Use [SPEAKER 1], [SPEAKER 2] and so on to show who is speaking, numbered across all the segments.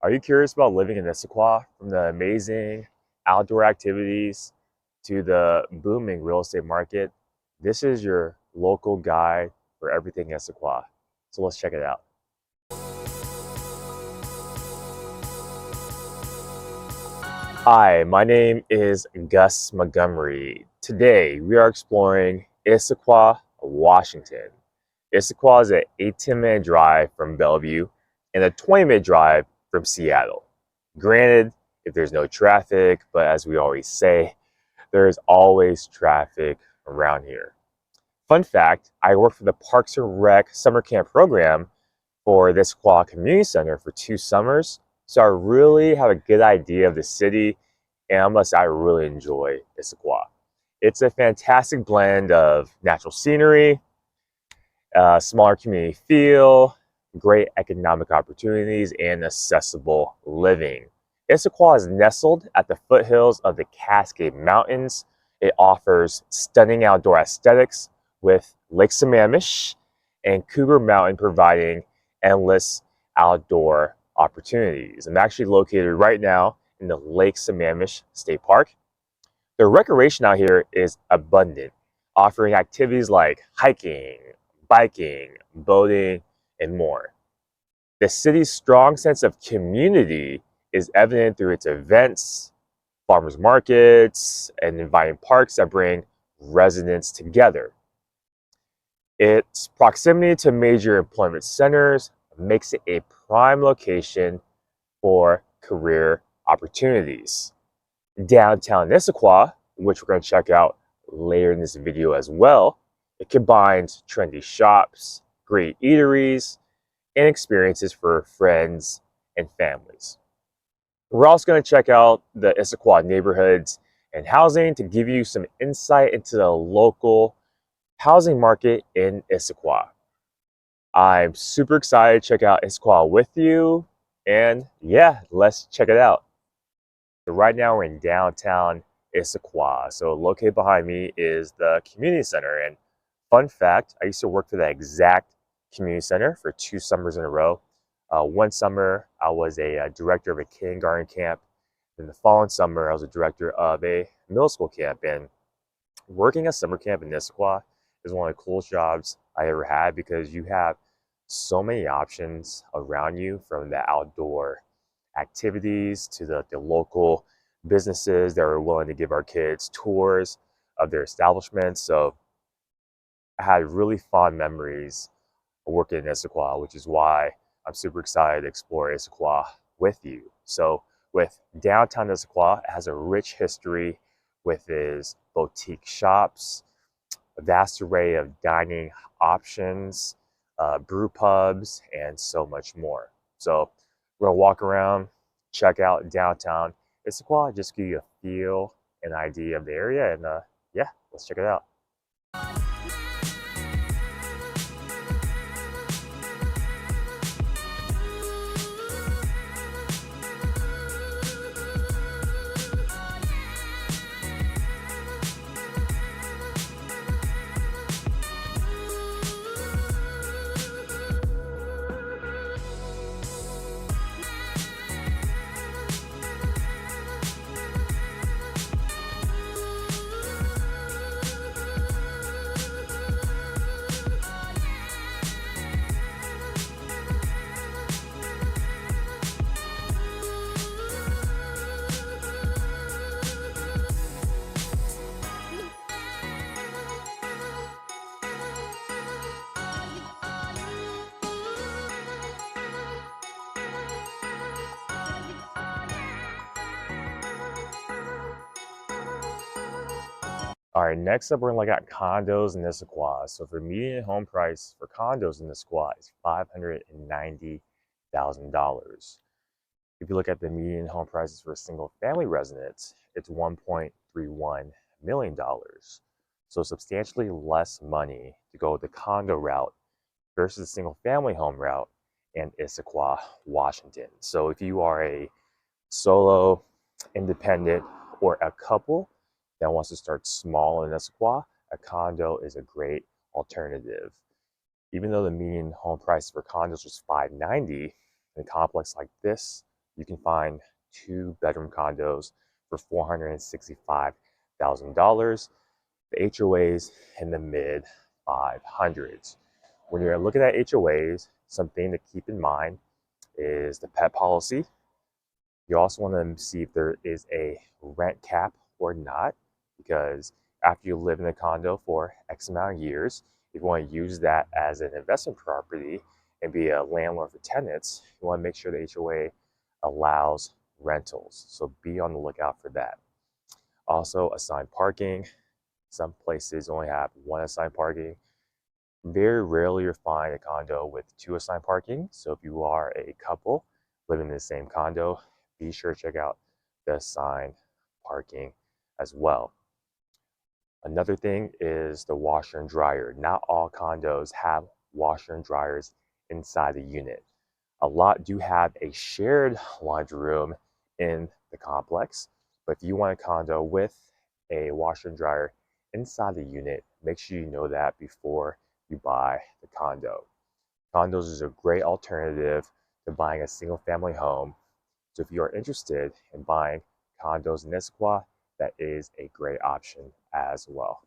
[SPEAKER 1] Are you curious about living in Issaquah? From the amazing outdoor activities to the booming real estate market, this is your local guide for everything Issaquah. So let's check it out. Hi, my name is Gus Montgomery. Today we are exploring Issaquah, Washington. Issaquah is an 18-minute drive from Bellevue and a 20-minute drive from Seattle. Granted, if there's no traffic, but as we always say, there is always traffic around here. Fun fact, I work for the Parks and Rec summer camp program for this Issaquah Community Center for 2 summers, so I really have a good idea of the city, and must I really enjoy Issaquah. It's a fantastic blend of natural scenery, smaller community feel, great economic opportunities, and accessible living. Issaquah is nestled at the foothills of the Cascade Mountains. It offers stunning outdoor aesthetics with Lake Sammamish and Cougar Mountain providing endless outdoor opportunities. I'm actually located right now in the Lake Sammamish State Park. The recreation out here is abundant, offering activities like hiking, biking, boating, and more. The city's strong sense of community is evident through its events, farmers markets, and inviting parks that bring residents together. Its proximity to major employment centers makes it a prime location for career opportunities. Downtown Issaquah, which we're going to check out later in this video as well, it combines trendy shops, great eateries, and experiences for friends and families. We're also going to check out the Issaquah neighborhoods and housing to give you some insight into the local housing market in Issaquah. I'm super excited to check out Issaquah with you, and yeah, let's check it out. So right now we're in downtown Issaquah. So located behind me is the community center. And fun fact, I used to work for that exact community center for 2 summers in a row. One summer, I was a director of a kindergarten camp. Then the following summer, I was a director of a middle school camp. And working a summer camp in Issaquah is one of the coolest jobs I ever had because you have so many options around you, from the outdoor activities to the local businesses that are willing to give our kids tours of their establishments. So I had really fond memories of working in Issaquah, which is why I'm super excited to explore Issaquah with you. So with downtown Issaquah, it has a rich history with its boutique shops, a vast array of dining options, brew pubs, and so much more. So we're gonna walk around, check out downtown Issaquah, just give you a feel and idea of the area, and yeah, let's check it out. All right, next up, we're gonna look at condos in Issaquah. So for median home price for condos in Issaquah is $590,000. If you look at the median home prices for a single family residence, it's $1.31 million. So substantially less money to go the condo route versus the single family home route in Issaquah, Washington. So if you are a solo, independent, or a couple that wants to start small in Issaquah, a condo is a great alternative. Even though the median home price for condos was $590, in a complex like this, you can find 2-bedroom condos for $465,000. The HOAs in the mid 500s. When you're looking at HOAs, something to keep in mind is the pet policy. You also want to see if there is a rent cap or not, because after you live in a condo for X amount of years, if you want to use that as an investment property and be a landlord for tenants, you want to make sure the HOA allows rentals. So be on the lookout for that. Also, assigned parking. Some places only have 1 assigned parking. Very rarely you'll find a condo with 2 assigned parking. So if you are a couple living in the same condo, be sure to check out the assigned parking as well. Another thing is the washer and dryer. Not all condos have washer and dryers inside the unit. A lot do have a shared laundry room in the complex, but if you want a condo with a washer and dryer inside the unit, make sure you know that before you buy the condo. Condos is a great alternative to buying a single family home. So if you are interested in buying condos in Issaquah, that is a great option as well.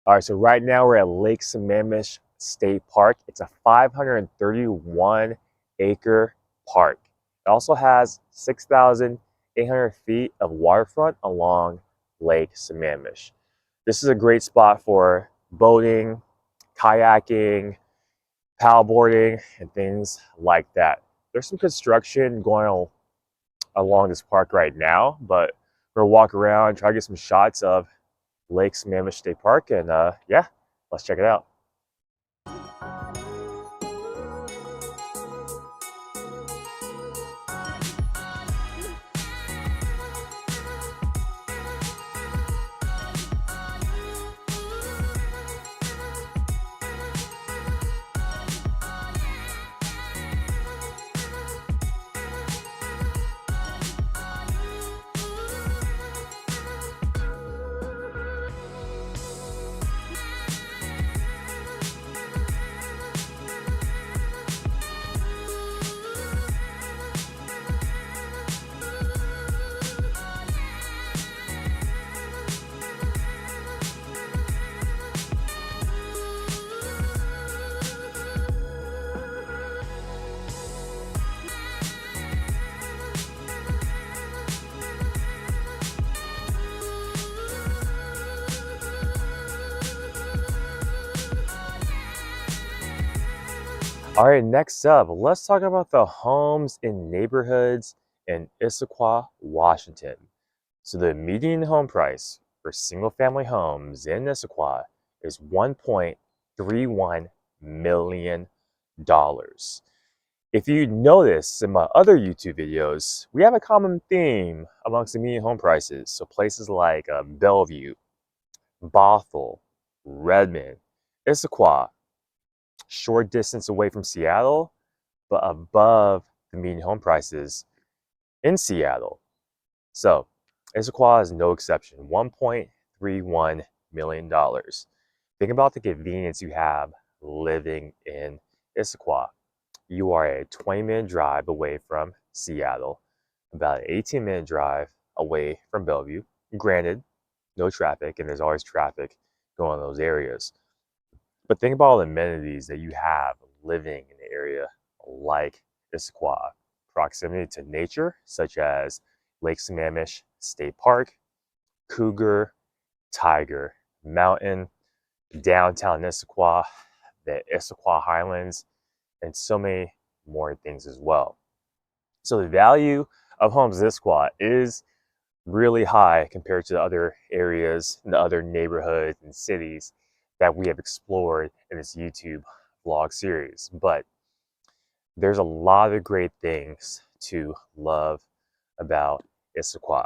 [SPEAKER 1] All right, so right now we're at Lake Sammamish State Park. It's a 531-acre park. It also has 6,800 feet of waterfront along Lake Sammamish. This is a great spot for boating, kayaking, paddleboarding, and things like that. There's some construction going along this park right now, but we're gonna walk around, try to get some shots of Lake Sammamish State Park, and yeah, let's check it out. All right, next up, let's talk about the homes in neighborhoods in Issaquah, Washington. So the median home price for single family homes in Issaquah is $1.31 million. If you notice in my other YouTube videos, we have a common theme amongst the median home prices. So places like Bellevue, Bothell, Redmond, Issaquah, short distance away from Seattle, but above the median home prices in Seattle. So Issaquah is no exception, $1.31 million. Think about the convenience you have living in Issaquah. You are a 20-minute drive away from Seattle, about an 18-minute drive away from Bellevue. Granted, no traffic, and there's always traffic going in those areas. But think about all the amenities that you have living in the area like Issaquah. Proximity to nature, such as Lake Sammamish State Park, Cougar, Tiger Mountain, downtown Issaquah, the Issaquah Highlands, and so many more things as well. So the value of homes in Issaquah is really high compared to the other areas, the other neighborhoods and cities that we have explored in this YouTube vlog series. But there's a lot of great things to love about Issaquah.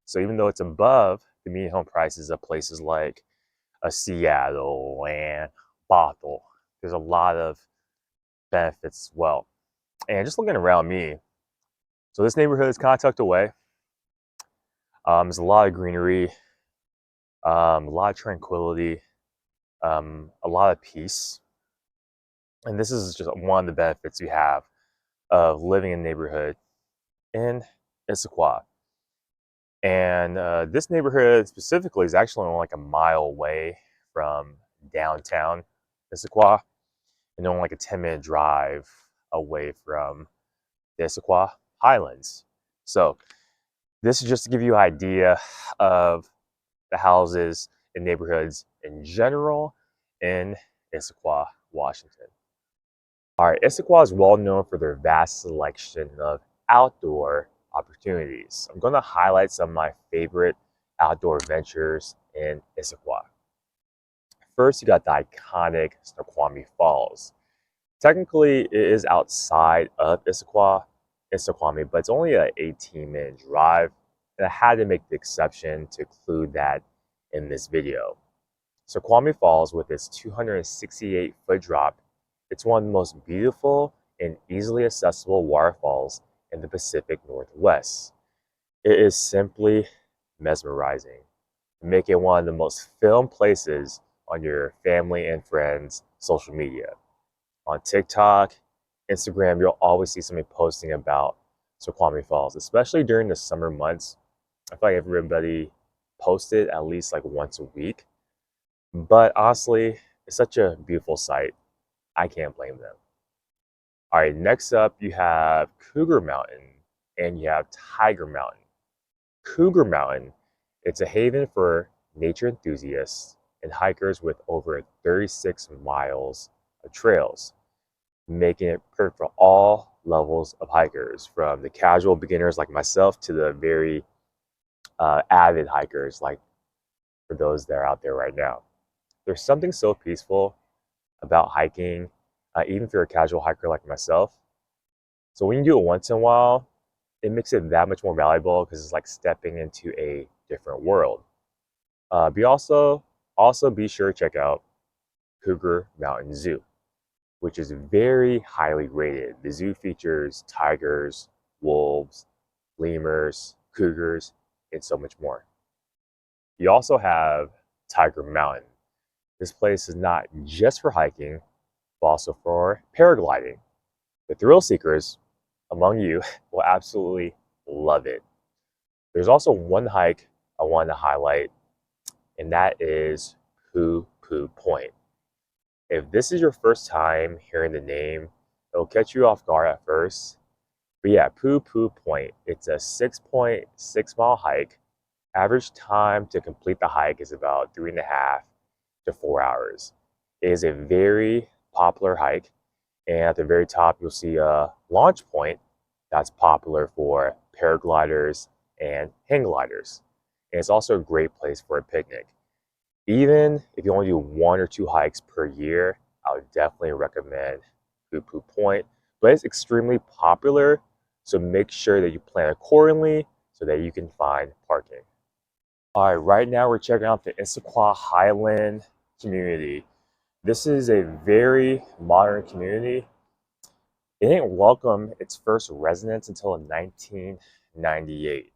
[SPEAKER 1] So even though it's above the median home prices of places like Seattle and Bothell, there's a lot of benefits as well. And just looking around me, so this neighborhood is kind of tucked away. There's a lot of greenery, a lot of tranquility, a lot of peace. And this is just one of the benefits you have of living in a neighborhood in Issaquah. And this neighborhood specifically is actually only like a mile away from downtown Issaquah and only like a 10-minute drive away from the Issaquah Highlands. So this is just to give you an idea of the houses and neighborhoods in general in Issaquah, Washington. All right, Issaquah is well known for their vast selection of outdoor opportunities. I'm going to highlight some of my favorite outdoor ventures in Issaquah. First, you got the iconic Snoqualmie Falls. Technically, it is outside of Snoqualmie, but it's only an 18-minute drive, and I had to make the exception to include that in this video. Snoqualmie Falls, with its 268-foot drop, it's one of the most beautiful and easily accessible waterfalls in the Pacific Northwest. It is simply mesmerizing, making it one of the most filmed places on your family and friends' social media. On TikTok, Instagram, you'll always see somebody posting about Snoqualmie Falls, especially during the summer months. I feel like everybody posted at least like once a week. But honestly, it's such a beautiful sight. I can't blame them. All right, next up you have Cougar Mountain and you have Tiger Mountain. Cougar Mountain, it's a haven for nature enthusiasts and hikers with over 36 miles of trails, making it perfect for all levels of hikers, from the casual beginners like myself to the very avid hikers like for those that are out there right now. There's something so peaceful about hiking, even if you're a casual hiker like myself. So when you do it once in a while, it makes it that much more valuable because it's like stepping into a different world. Also be sure to check out Cougar Mountain Zoo, which is very highly rated. The zoo features tigers, wolves, lemurs, cougars, and so much more. You also have Tiger Mountain. This place is not just for hiking, but also for paragliding. The thrill seekers among you will absolutely love it. There's also one hike I want to highlight, and that is Poo Poo Point. If this is your first time hearing the name, it'll catch you off guard at first. But yeah, Poo Poo Point, it's a 6.6-mile hike. Average time to complete the hike is about 3.5 to 4 hours. It is a very popular hike, and at the very top you'll see a launch point that's popular for paragliders and hang gliders. And it's also a great place for a picnic. Even if you only do 1 or 2 hikes per year, I would definitely recommend Poo Poo Point. But it's extremely popular, so make sure that you plan accordingly so that you can find parking. All right, right now we're checking out the Issaquah Highland community. This is a very modern community. It didn't welcome its first residents until 1998.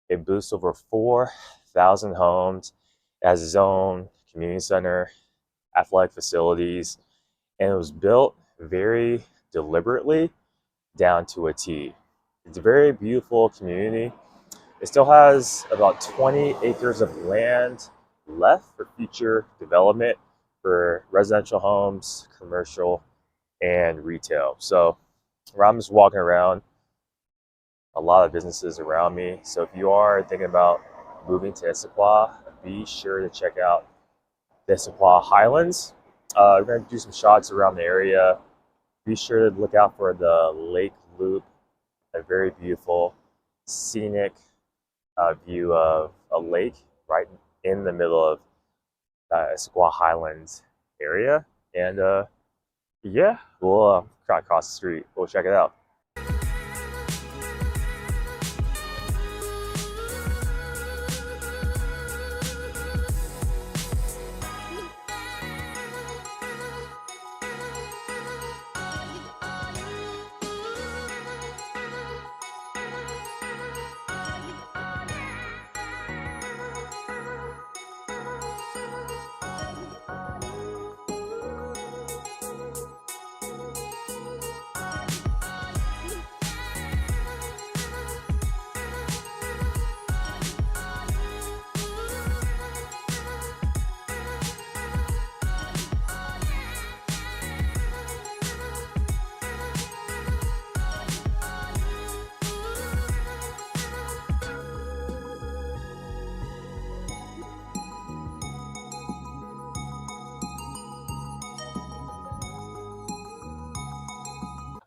[SPEAKER 1] It boasts over 4,000 homes. It has its own community center, athletic facilities, and it was built very deliberately down to a T. It's a very beautiful community. It still has about 20 acres of land left for future development for residential homes, commercial, and retail. So I'm just walking around, a lot of businesses around me. So if you are thinking about moving to Issaquah, be sure to check out the Issaquah Highlands. We're going to do some shots around the area. Be sure to look out for the Lake Loop, a very beautiful, scenic view of a lake right in the middle of Issaquah Highlands area. And yeah, we'll try across the street. We'll check it out.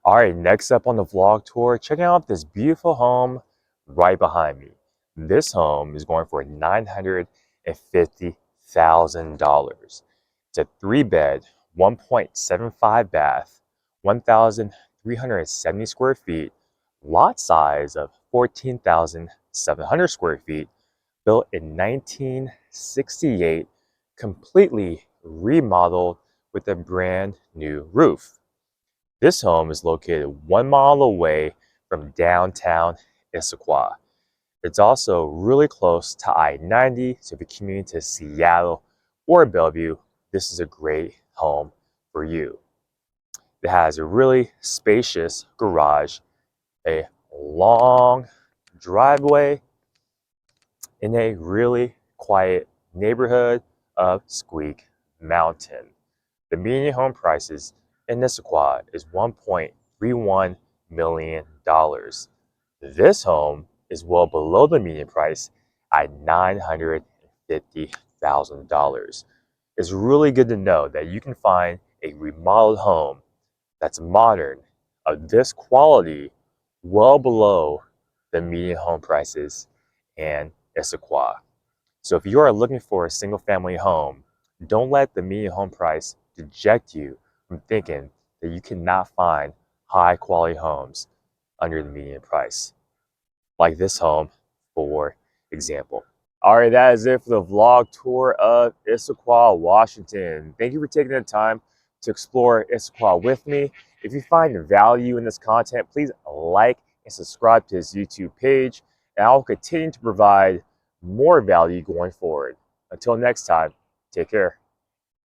[SPEAKER 1] All right, next up on the vlog tour, checking out this beautiful home right behind me. This home is going for $950,000. It's a 3-bed, 1.75 bath, 1,370 square feet, lot size of 14,700 square feet, built in 1968, completely remodeled with a brand new roof. This home is located 1 mile away from downtown Issaquah. It's also really close to I-90, so if you're commuting to Seattle or Bellevue, this is a great home for you. It has a really spacious garage, a long driveway, in a really quiet neighborhood of Squeak Mountain. The median home prices in Issaquah is $1.31 million. This home is well below the median price at $950,000. It's really good to know that you can find a remodeled home that's modern, of this quality, well below the median home prices in Issaquah. So if you are looking for a single family home, don't let the median home price deject you from thinking that you cannot find high quality homes under the median price, like this home, for example. All right, that is it for the vlog tour of Issaquah, Washington. Thank you for taking the time to explore Issaquah with me. If you find value in this content, please like and subscribe to his YouTube page, and I will continue to provide more value going forward. Until next time, take care.